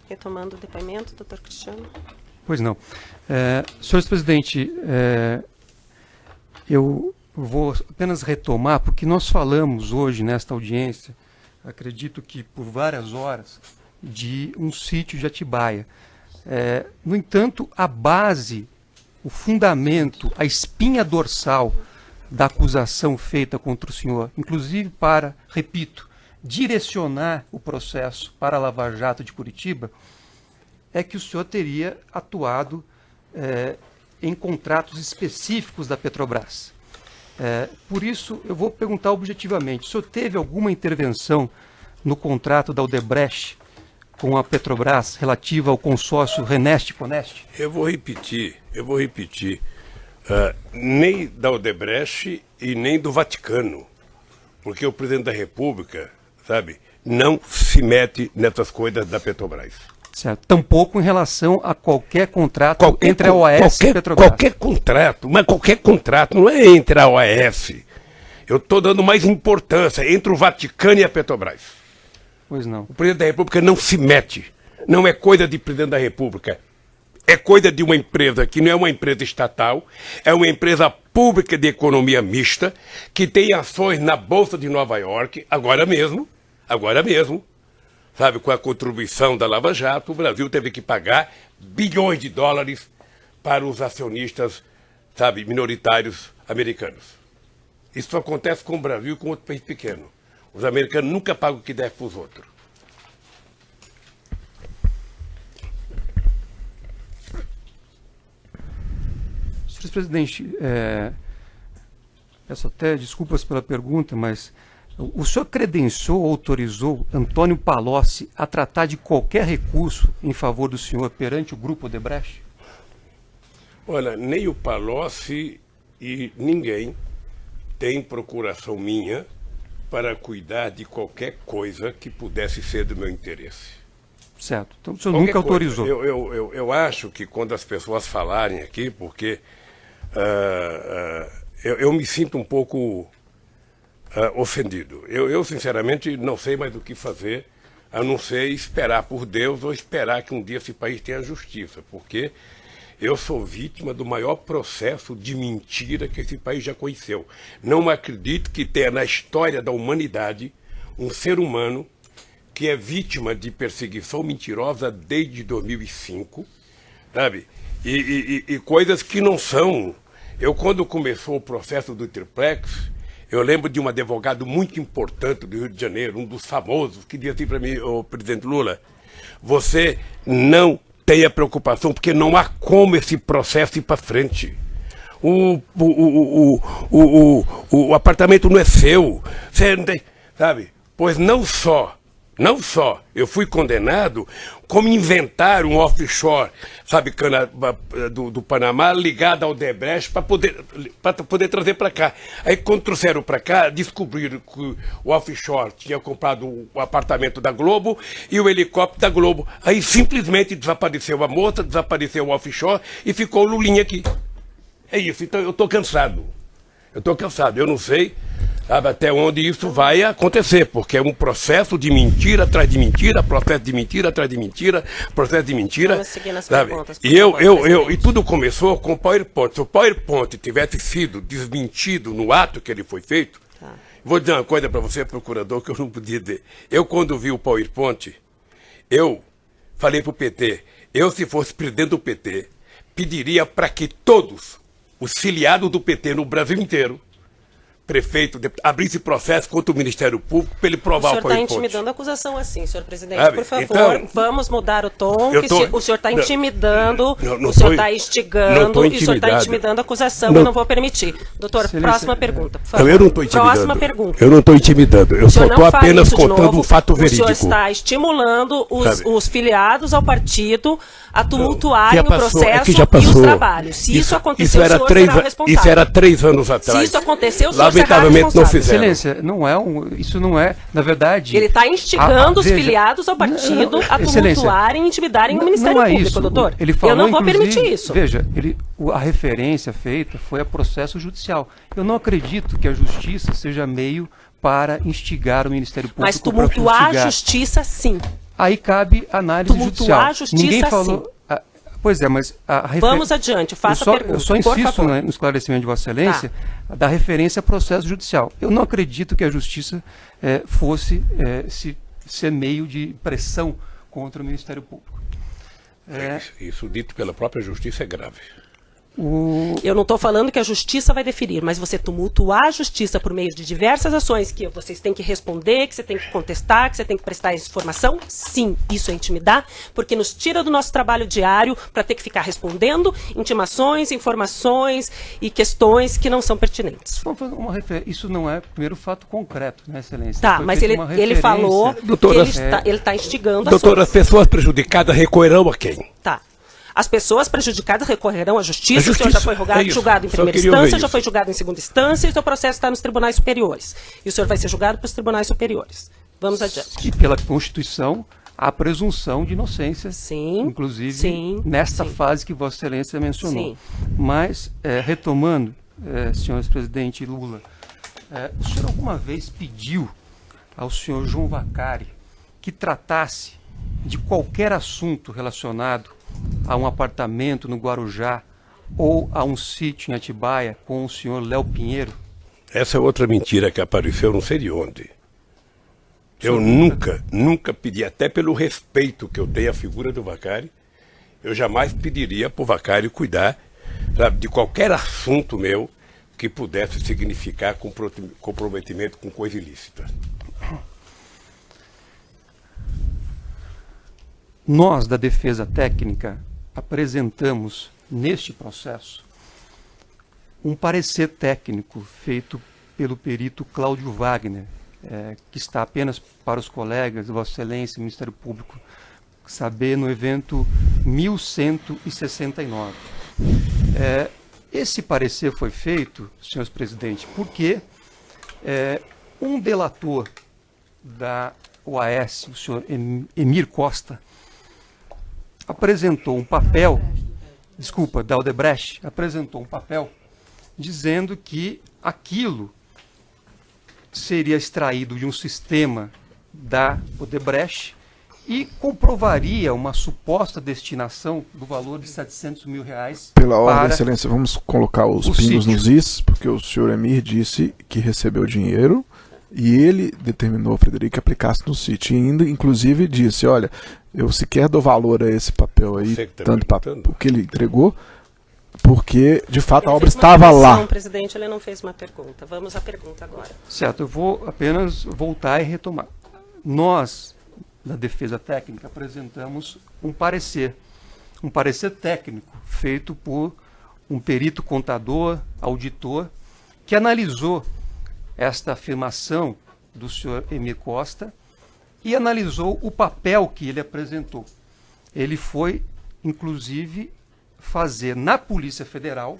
Retomando o depoimento, doutor Cristiano. Pois não. Senhor presidente, eu vou apenas retomar, porque nós falamos hoje nesta audiência, acredito que por várias horas, de um sítio de Atibaia. No entanto, a base, o fundamento, a espinha dorsal da acusação feita contra o senhor, inclusive para, repito, direcionar o processo para a Lava Jato de Curitiba, é que o senhor teria atuado em contratos específicos da Petrobras. Por isso, eu vou perguntar objetivamente, o senhor teve alguma intervenção no contrato da Odebrecht com a Petrobras relativa ao consórcio Reneste-Coneste? Eu vou repetir. Nem da Odebrecht e nem do Vaticano, porque o presidente da República, sabe, não se mete nessas coisas da Petrobras. Certo. Tampouco em relação a qualquer contrato entre a OAS e a Petrobras. Qualquer contrato, mas qualquer contrato não é entre a OAS. Eu estou dando mais importância entre o Vaticano e a Petrobras. Pois não. O presidente da República não se mete. Não é coisa de presidente da República. É coisa de uma empresa que não é uma empresa estatal, é uma empresa pública de economia mista, que tem ações na Bolsa de Nova York, agora mesmo, sabe, com a contribuição da Lava Jato, o Brasil teve que pagar bilhões de dólares para os acionistas, sabe, minoritários americanos. Isso acontece com o Brasil e com outro país pequeno. Os americanos nunca pagam o que deve para os outros. Senhor presidente, peço até desculpas pela pergunta, mas o senhor credenciou ou autorizou Antônio Palocci a tratar de qualquer recurso em favor do senhor perante o Grupo Odebrecht? Olha, nem o Palocci e ninguém tem procuração minha para cuidar de qualquer coisa que pudesse ser do meu interesse. Certo. Então o senhor nunca autorizou. Eu acho que quando as pessoas falarem aqui, porque eu me sinto um pouco ofendido. Eu, sinceramente, não sei mais o que fazer, a não ser esperar por Deus ou esperar que um dia esse país tenha justiça, porque eu sou vítima do maior processo de mentira que esse país já conheceu. Não acredito que tenha na história da humanidade um ser humano que é vítima de perseguição mentirosa desde 2005, sabe? E coisas que não são. Quando começou o processo do Triplex, eu lembro de um advogado muito importante do Rio de Janeiro, um dos famosos, que dizia assim para mim, o presidente Lula, você não tenha preocupação, porque não há como esse processo ir para frente. O apartamento não é seu, você não tem, sabe? Pois não só eu fui condenado, como inventar um offshore, sabe, do Panamá, ligado ao Odebrecht para poder trazer para cá. Aí quando trouxeram para cá, descobriram que o offshore tinha comprado o apartamento da Globo e o helicóptero da Globo. Aí simplesmente desapareceu a moça, desapareceu o offshore e ficou o Lulinha aqui. É isso, então eu estou cansado. Eu não sei, sabe, até onde isso vai acontecer, porque é um processo de mentira atrás de mentira, processo de mentira atrás de mentira, processo de mentira. Vamos seguir nas perguntas, e tudo começou com o PowerPoint. Se o PowerPoint tivesse sido desmentido no ato que ele foi feito, vou dizer uma coisa para você, procurador, que eu não podia dizer. Eu, quando vi o PowerPoint, eu falei para o PT, se fosse presidente do PT, pediria para que todos os filiados do PT no Brasil inteiro, prefeito, abrisse processo contra o Ministério Público para ele provar o PowerPoint. O senhor está intimidando a acusação assim, senhor presidente. Por favor, então, vamos mudar o tom, o senhor está intimidando, o senhor está instigando e o senhor está intimidando a acusação, eu não vou permitir. Doutor, próxima pergunta, por favor. Eu não estou intimidando. Próxima pergunta. Eu não estou intimidando, eu só estou apenas contando um fato verídico. O senhor está estimulando os filiados ao partido a tumultuarem o processo e os trabalhos. Se isso aconteceu, o senhor será responsável. Isso era 3 anos atrás. Se isso aconteceu, o senhor lamentavelmente não fizeram. Excelência, isso não é, na verdade... Ele está instigando os filiados ao partido a tumultuarem e intimidarem o Ministério Público, doutor. Ele falou, eu não vou permitir isso. Veja, a referência feita foi a processo judicial. Eu não acredito que a justiça seja meio para instigar o Ministério Público. Mas tumultuar a justiça, sim. Aí cabe análise judicial. A justiça, ninguém falou... sim. Pois é, mas... Vamos adiante, faça a pergunta, eu só insisto no esclarecimento de Vossa Excelência da referência a processo judicial. Eu não acredito que a justiça fosse ser meio de pressão contra o Ministério Público. Isso dito pela própria justiça é grave. Eu não estou falando que a justiça vai definir, mas você tumultuar a justiça por meio de diversas ações que vocês têm que responder, que você tem que contestar, que você tem que prestar informação, sim, isso é intimidar, porque nos tira do nosso trabalho diário para ter que ficar respondendo intimações, informações e questões que não são pertinentes. Isso não é primeiro fato concreto, né, Excelência? Tá, mas ele falou doutora, que ele está instigando doutora, as pessoas prejudicadas recorrerão a quem? Tá. As pessoas prejudicadas recorrerão à justiça, o senhor já foi julgado em primeira instância, já foi julgado em segunda instância, e o seu processo está nos tribunais superiores. E o senhor vai ser julgado pelos tribunais superiores. Vamos adiante. E pela Constituição, a presunção de inocência, sim, inclusive nesta fase que Vossa Excelência mencionou. Sim. Mas, retomando, senhores presidente Lula, o senhor alguma vez pediu ao senhor João Vacari que tratasse de qualquer assunto relacionado a um apartamento no Guarujá ou a um sítio em Atibaia com o senhor Léo Pinheiro? Essa é outra mentira que apareceu não sei de onde. Eu nunca pedi, até pelo respeito que eu tenho à figura do Vacari, eu jamais pediria para o Vacari cuidar, sabe, de qualquer assunto meu que pudesse significar comprometimento com coisa ilícita. Nós, da Defesa Técnica, apresentamos, neste processo, um parecer técnico feito pelo perito Cláudio Wagner, que está apenas para os colegas, Vossa Excelência, Ministério Público, saber no evento 1169. Esse parecer foi feito, senhores presidentes, porque um delator da OAS, o senhor Emir Costa, apresentou um papel, da Odebrecht, apresentou um papel dizendo que aquilo seria extraído de um sistema da Odebrecht e comprovaria uma suposta destinação do valor de R$700 mil. Pela ordem, Excelência, vamos colocar os pingos nos is, porque o senhor Emir disse que recebeu dinheiro e ele determinou, Frederico, que aplicasse no sítio. E ainda, inclusive, disse, olha, eu sequer dou valor a esse papel aí, tanto o que ele entregou, porque, de fato, a obra estava lá. Não, presidente, ele não fez uma pergunta. Vamos à pergunta agora. Certo, eu vou apenas voltar e retomar. Nós, da Defesa Técnica, apresentamos um parecer técnico feito por um perito contador, auditor, que analisou esta afirmação do senhor Emir Costa e analisou o papel que ele apresentou. Ele foi, inclusive, fazer na Polícia Federal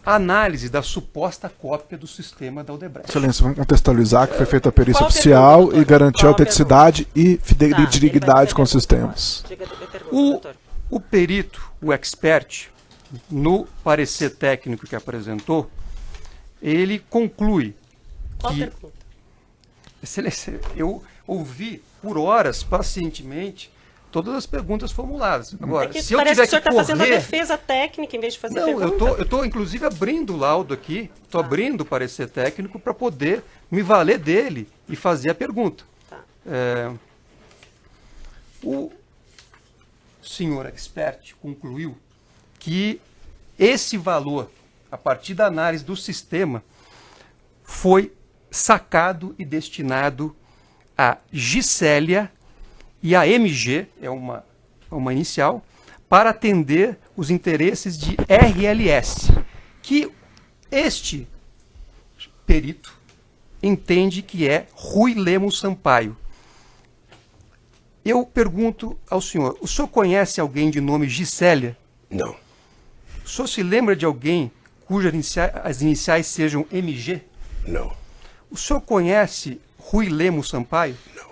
análise da suposta cópia do sistema da Odebrecht. Excelência, vamos contextualizar que foi feita a perícia oficial e garantir a autenticidade e fidelidade com os sistemas. O perito, o expert, no parecer técnico que apresentou, ele conclui que... Excelência, eu ouvi por horas, pacientemente, todas as perguntas formuladas. Agora, se eu tiver que correr... Parece que o senhor está fazendo a defesa técnica em vez de fazer pergunta. Não, eu estou inclusive abrindo o laudo aqui, estou abrindo o parecer técnico para poder me valer dele e fazer a pergunta. O senhor expert concluiu que esse valor, a partir da análise do sistema, foi sacado e destinado a Gisélia e a MG, é uma inicial, para atender os interesses de RLS, que este perito entende que é Rui Lemos Sampaio. Eu pergunto ao senhor, o senhor conhece alguém de nome Gisélia? Não. O senhor se lembra de alguém cujas as iniciais sejam MG? Não. O senhor conhece Rui Lemos Sampaio? Não.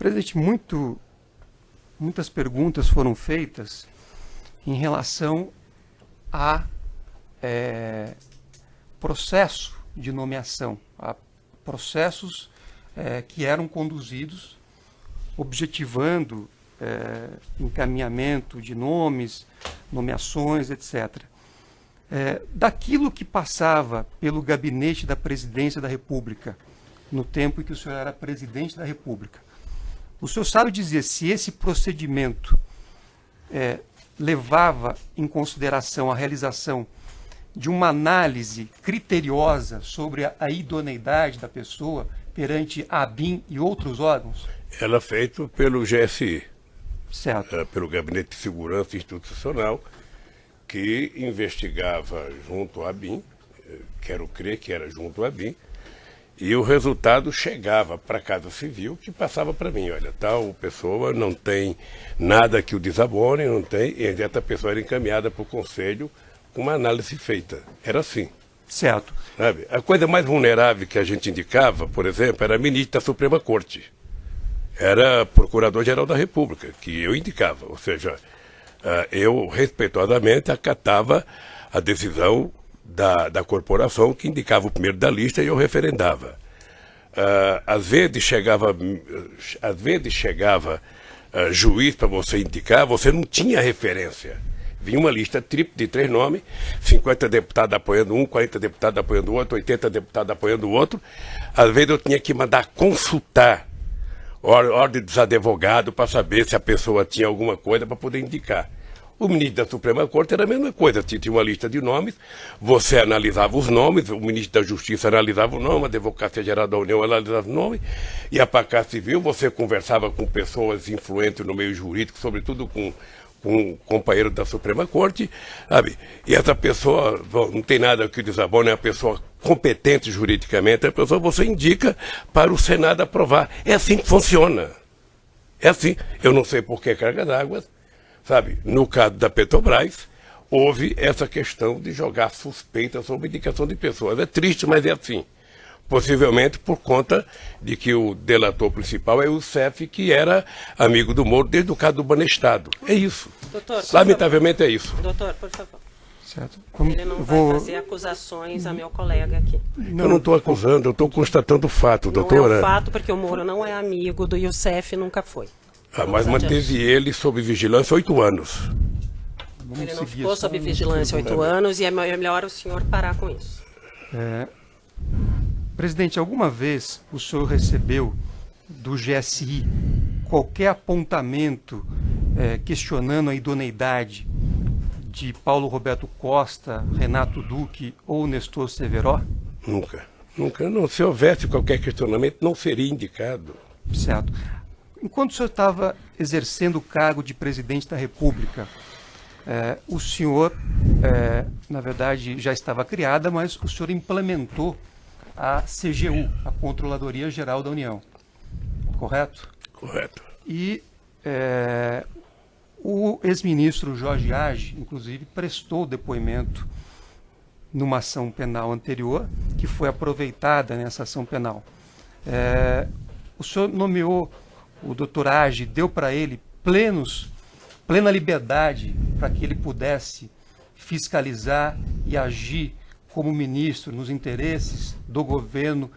Presidente, muitas perguntas foram feitas em relação a processo de nomeação, a processos que eram conduzidos objetivando encaminhamento de nomes, nomeações, etc. Daquilo que passava pelo gabinete da Presidência da República, no tempo em que o senhor era presidente da República, o senhor sabe dizer se esse procedimento levava em consideração a realização de uma análise criteriosa sobre a idoneidade da pessoa perante a ABIN e outros órgãos? Ela é feita pelo GSI, certo. Pelo Gabinete de Segurança Institucional, que investigava junto à ABIN, quero crer que era junto à ABIN, e o resultado chegava para a Casa Civil, que passava para mim, olha, tal pessoa não tem nada que o desabone, não tem, e essa pessoa era encaminhada para o Conselho com uma análise feita. Era assim. Certo. Sabe? A coisa mais vulnerável que a gente indicava, por exemplo, era a ministra da Suprema Corte. Era Procurador-Geral da República, que eu indicava, ou seja, eu respeitosamente acatava a decisão da corporação que indicava o primeiro da lista e eu referendava. Às vezes chegava juiz para você indicar, você não tinha referência. Vinha uma lista tripla de 3 nomes, 50 deputados apoiando um, 40 deputados apoiando o outro, 80 deputados apoiando o outro. Às vezes eu tinha que mandar consultar ordem dos advogados para saber se a pessoa tinha alguma coisa para poder indicar. O ministro da Suprema Corte era a mesma coisa, tinha uma lista de nomes, você analisava os nomes, o ministro da Justiça analisava o nome, a Advocacia Geral da União analisava o nome, ia para a Casa Civil, você conversava com pessoas influentes no meio jurídico, sobretudo com um companheiro da Suprema Corte, sabe? E essa pessoa, não tem nada que desabone, é uma pessoa competente juridicamente, a pessoa você indica para o Senado aprovar. É assim que funciona. É assim. Eu não sei por que carga d'água, sabe? No caso da Petrobras, houve essa questão de jogar suspeita sobre indicação de pessoas. É triste, mas é assim. Possivelmente por conta de que o delator principal é o CEF, que era amigo do Moro desde o caso do Banestado. É isso. Doutor, lamentavelmente é isso. Doutor, por favor. Certo. Ele não vai fazer acusações a meu colega aqui. Eu não estou acusando, eu estou constatando o fato, doutora. Não é um fato, porque o Moro não é amigo do Youssef, nunca foi. Mas manteve ele sob vigilância 8 anos. Ele não ficou sob vigilância 8 anos e é melhor o senhor parar com isso. Presidente, alguma vez o senhor recebeu do GSI qualquer apontamento questionando a idoneidade de Paulo Roberto Costa, Renato Duque ou Nestor Severo? Nunca. Nunca. Não, se houvesse qualquer questionamento, não seria indicado. Certo. Enquanto o senhor estava exercendo o cargo de presidente da República, o senhor, na verdade, já estava criada, mas o senhor implementou a CGU, a Controladoria Geral da União. Correto? Correto. E o ex-ministro Jorge Age, inclusive, prestou depoimento numa ação penal anterior, que foi aproveitada nessa ação penal. O senhor nomeou o doutor Age, deu para ele plena liberdade para que ele pudesse fiscalizar e agir como ministro nos interesses do governo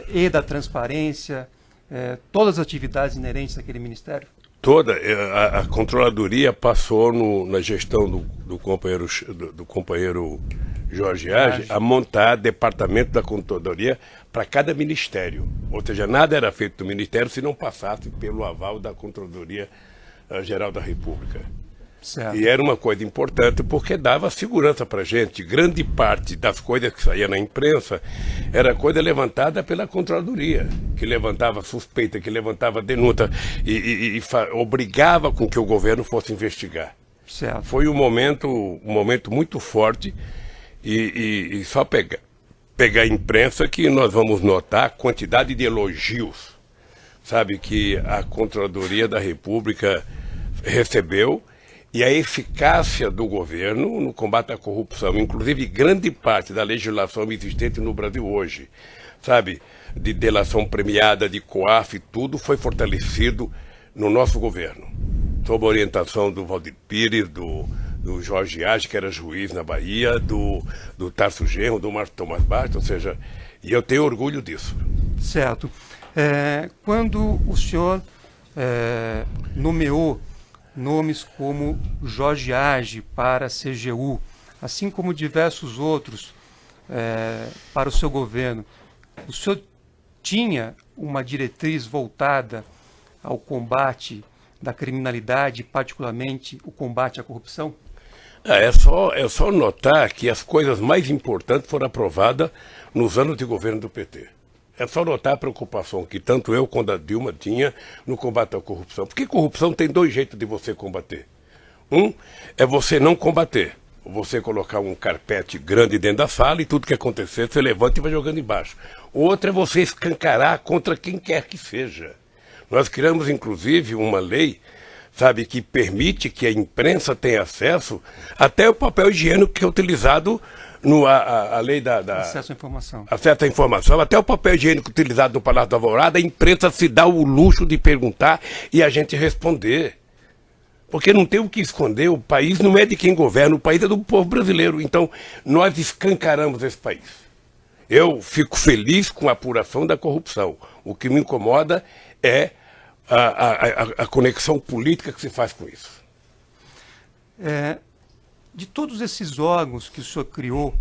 e da transparência, todas as atividades inerentes àquele ministério? Toda. A Controladoria passou na gestão do companheiro Jorge Age a montar departamento da Controladoria para cada ministério. Ou seja, nada era feito do ministério se não passasse pelo aval da Controladoria Geral da República. Certo. E era uma coisa importante porque dava segurança para a gente. Grande parte das coisas que saía na imprensa era coisa levantada pela Controladoria, que levantava suspeita, que levantava denúncia e obrigava com que o governo fosse investigar. Certo. Foi um momento muito forte e só pegar a imprensa que nós vamos notar a quantidade de elogios, sabe, que a Controladoria da República recebeu. E a eficácia do governo no combate à corrupção, inclusive grande parte da legislação existente no Brasil hoje, sabe? de delação premiada, de COAF, tudo foi fortalecido no nosso governo, sob a orientação do Valdir Pires, do Jorge Age, que era juiz na Bahia, do Tarso Genro, do Marco Tomás Bastos, ou seja, e eu tenho orgulho disso. Certo. Quando o senhor nomeou nomes como Jorge Age para a CGU, assim como diversos outros para o seu governo, o senhor tinha uma diretriz voltada ao combate da criminalidade, particularmente o combate à corrupção? É só notar que as coisas mais importantes foram aprovadas nos anos de governo do PT. É só notar a preocupação que tanto eu quanto a Dilma tinha no combate à corrupção. Porque corrupção tem dois jeitos de você combater. Um é você não combater. Você colocar um carpete grande dentro da sala e tudo que acontecer você levanta e vai jogando embaixo. O outro é você escancarar contra quem quer que seja. Nós criamos, inclusive, uma lei, sabe, que permite que a imprensa tenha acesso até o papel higiênico que é utilizado a lei da acesso à informação. Acesso à informação, até o papel higiênico utilizado no Palácio da Alvorada, a imprensa se dá o luxo de perguntar e a gente responder. Porque não tem o que esconder, o país não é de quem governa, o país é do povo brasileiro. Então, nós escancaramos esse país. Eu fico feliz com a apuração da corrupção. O que me incomoda é a conexão política que se faz com isso. De todos esses órgãos que o senhor criou,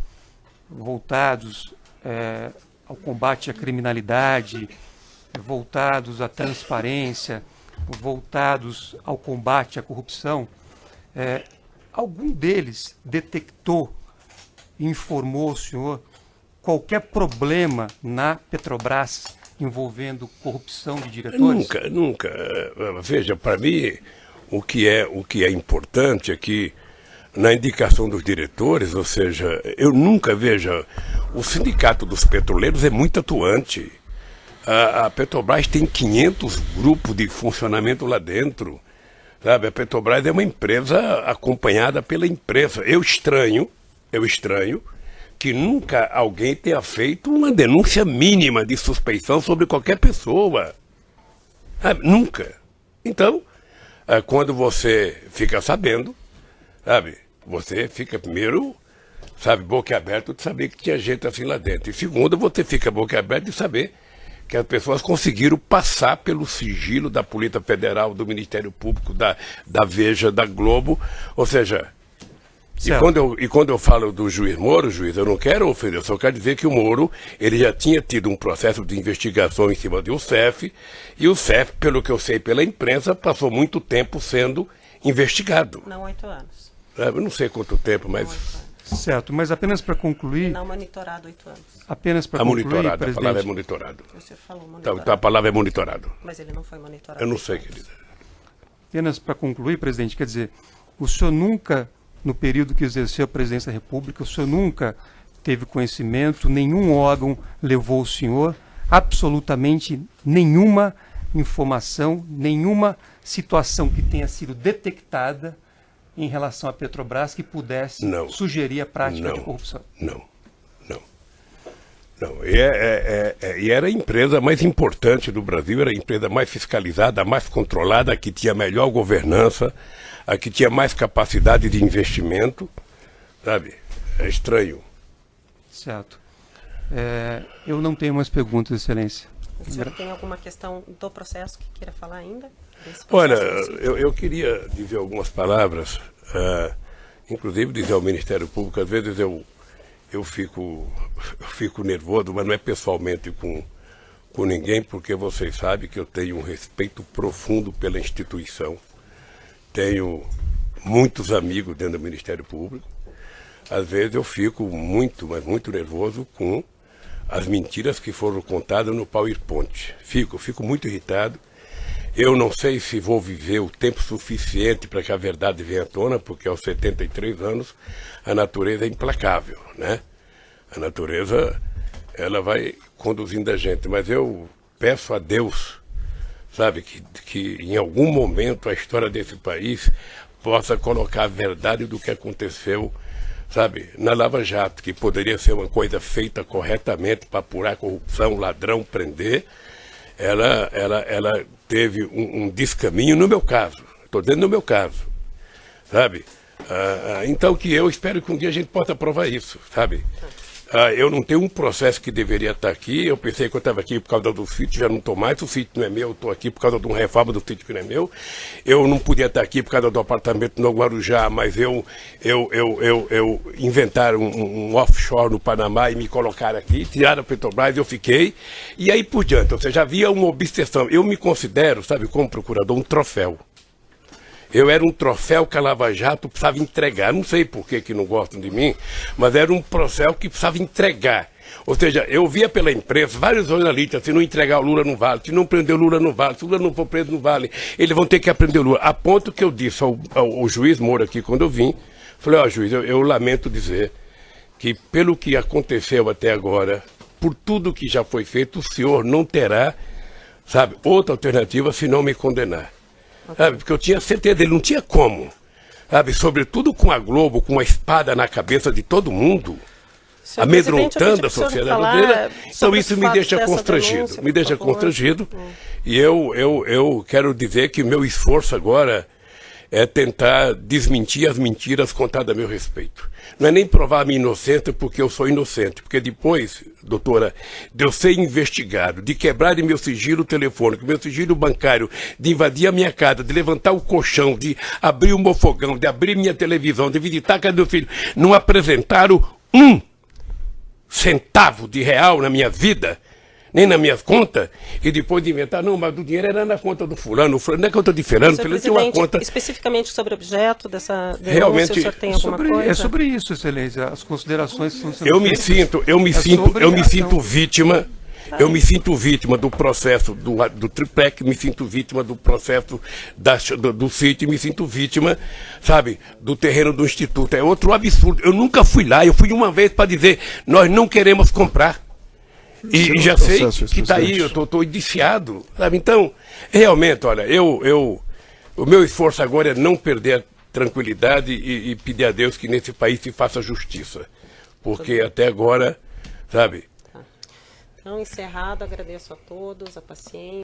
voltados ao combate à criminalidade, voltados à transparência, voltados ao combate à corrupção, algum deles detectou e informou o senhor qualquer problema na Petrobras envolvendo corrupção de diretores? Nunca. Veja, para mim, o que é importante é que na indicação dos diretores, ou seja, eu nunca veja, o sindicato dos petroleiros é muito atuante. A Petrobras tem 500 grupos de funcionamento lá dentro, sabe? A Petrobras é uma empresa acompanhada pela imprensa. Eu estranho que nunca alguém tenha feito uma denúncia mínima de suspeição sobre qualquer pessoa. Sabe? Nunca. Então, quando você fica sabendo, sabe? Você fica primeiro, sabe, boca aberta de saber que tinha gente assim lá dentro. E segundo, você fica boca aberta de saber que as pessoas conseguiram passar pelo sigilo da Polícia Federal, do Ministério Público, da Veja, da Globo, ou seja... E quando eu falo do juiz Moro, eu não quero ofender, eu só quero dizer que o Moro, ele já tinha tido um processo de investigação em cima do CEF, e o CEF, pelo que eu sei pela imprensa, passou muito tempo sendo investigado. Não 8 anos. Eu não sei quanto tempo, mas... Certo, mas apenas para concluir... Não monitorado 8 anos. Apenas para concluir, monitorado, presidente... A palavra é monitorado. Você falou monitorado. Então a palavra é monitorado. Mas ele não foi monitorado. Eu não sei, querida. Apenas para concluir, presidente, quer dizer, o senhor nunca, no período que exerceu a presidência da República, o senhor nunca teve conhecimento, nenhum órgão levou o senhor, absolutamente nenhuma informação, nenhuma situação que tenha sido detectada em relação à Petrobras que pudesse sugerir a prática de corrupção. Não. E era a empresa mais importante do Brasil, era a empresa mais fiscalizada, a mais controlada, a que tinha melhor governança, a que tinha mais capacidade de investimento, sabe? É estranho. Certo. Eu não tenho mais perguntas, Excelência. O senhor tem alguma questão do processo que queira falar ainda? Olha, eu queria dizer algumas palavras, inclusive dizer ao Ministério Público, às vezes eu fico nervoso, mas não é pessoalmente com ninguém, porque vocês sabem que eu tenho um respeito profundo pela instituição. Tenho muitos amigos dentro do Ministério Público. Às vezes eu fico muito, mas muito nervoso com as mentiras que foram contadas no PowerPoint. Fico muito irritado. Eu não sei se vou viver o tempo suficiente para que a verdade venha à tona, porque aos 73 anos a natureza é implacável, né? A natureza, ela vai conduzindo a gente, mas eu peço a Deus, sabe, que em algum momento a história desse país possa colocar a verdade do que aconteceu sabe, na Lava Jato, que poderia ser uma coisa feita corretamente para apurar corrupção, ladrão, prender, ela teve um descaminho no meu caso. Estou dizendo no meu caso, sabe? Então que eu espero que um dia a gente possa provar isso, sabe? Eu não tenho um processo que deveria estar aqui. Eu pensei que eu estava aqui por causa do sítio, já não estou mais. O sítio não é meu, eu estou aqui por causa de uma reforma do sítio que não é meu. Eu não podia estar aqui por causa do apartamento no Guarujá, mas eu inventaram um offshore no Panamá e me colocaram aqui, tiraram a Petrobras, eu fiquei. E aí por diante, ou seja, havia uma obsessão. Eu me considero, sabe, como procurador, um troféu. Eu era um troféu que a Lava Jato precisava entregar. Não sei por que não gostam de mim, mas era um troféu que precisava entregar. Ou seja, eu via pela imprensa vários jornalistas, se não entregar o Lula não vale, se não prender o Lula não vale, se o Lula não for preso não vale, eles vão ter que aprender o Lula. A ponto que eu disse ao juiz Moro aqui quando eu vim, falei, juiz, eu lamento dizer que pelo que aconteceu até agora, por tudo que já foi feito, o senhor não terá, sabe, outra alternativa se não me condenar. Sabe, porque eu tinha certeza, ele não tinha como, sabe, sobretudo com a Globo, com a espada na cabeça de todo mundo, amedrontando a sociedade brasileira. Então isso me deixa constrangido, e eu quero dizer que o meu esforço agora é tentar desmentir as mentiras contadas a meu respeito. Não é nem provar a minha inocência porque eu sou inocente, porque depois, doutora, de eu ser investigado, de quebrar meu sigilo telefônico, meu sigilo bancário, de invadir a minha casa, de levantar o colchão, de abrir o meu fogão, de abrir minha televisão, de visitar a casa do meu filho, não apresentaram um centavo de real na minha vida, nem na minha conta, e depois de inventar, não, mas o dinheiro era na conta do fulano, não é conta de fulano tinha uma conta... Especificamente sobre o objeto dessa denúncia, realmente, o senhor tem alguma coisa? É sobre isso, Excelência, as considerações são eu me sinto vítima, eu me sinto vítima do processo do Triplec, me sinto vítima do processo do sítio, me sinto vítima, sabe, do terreno do Instituto. É outro absurdo. Eu nunca fui lá, eu fui uma vez para dizer, nós não queremos comprar. E já sei que está aí, eu estou indiciado, sabe? Então, realmente, olha, o meu esforço agora é não perder a tranquilidade e pedir a Deus que nesse país se faça justiça. Porque até agora, sabe? Então, encerrado, agradeço a todos a paciência.